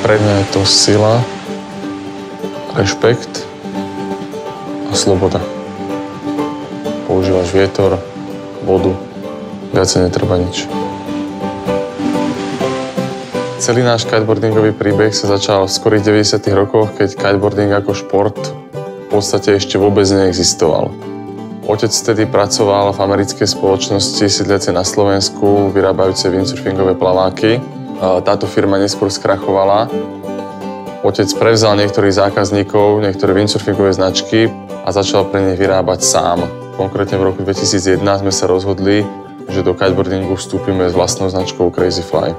Pre mňa je to sila, rešpekt a sloboda. Používaš vietor, vodu, viacej netreba nič. Celý náš kiteboardingový príbeh sa začal v skorých 90. rokoch, keď kiteboarding ako šport v podstate ešte vôbec neexistoval. Otec vtedy pracoval v americkej spoločnosti sídliacej na Slovensku, vyrábajúcej windsurfingové plaváky. Táto firma neskôr skrachovala. Otec prevzal niektorých zákazníkov, niektoré windsurfingové značky a začal pre nich vyrábať sám. Konkrétne v roku 2001 sme sa rozhodli, že do kiteboardingu vstúpime s vlastnou značkou Crazyfly.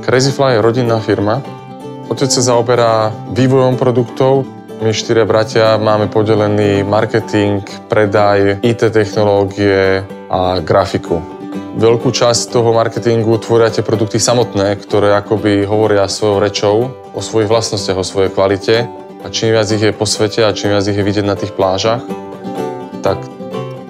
Crazyfly je rodinná firma. Otec sa zaoberá vývojom produktov. My 4 bratia máme podelený marketing, predaj, IT technológie a grafiku. Veľkú časť toho marketingu tvoria tie produkty samotné, ktoré akoby hovoria svojou rečou o svojich vlastnostiach, o svojej kvalite. A čím viac ich je po svete a čím viac ich je vidieť na tých plážach, tak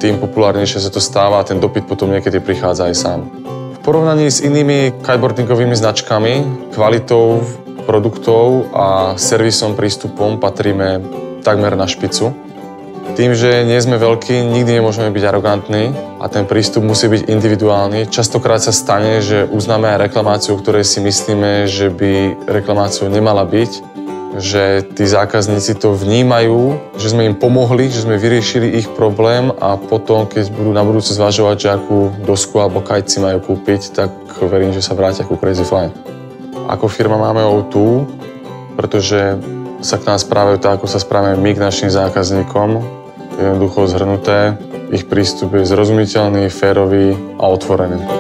tým populárnejšie sa to stáva a ten dopyt potom niekedy prichádza aj sám. V porovnaní s inými kiteboardingovými značkami, kvalitou produktov a servisom, prístupom patríme takmer na špicu. Tým, že nie sme veľkí, nikdy nemôžeme byť arogantní a ten prístup musí byť individuálny. Častokrát sa stane, že uznáme aj reklamáciu, o ktorej si myslíme, že by reklamáciou nemala byť, že tí zákazníci to vnímajú, že sme im pomohli, že sme vyriešili ich problém a potom, keď budú na budúce zvažovať, že akú dosku alebo kite si majú kúpiť, tak verím, že sa vrátia ku Crazyfly. Ako firma máme O2, pretože sa k nás správajú tak, ako sa správame my k našim zákazníkom. Jednoducho zhrnuté, ich prístup je zrozumiteľný, férový a otvorený.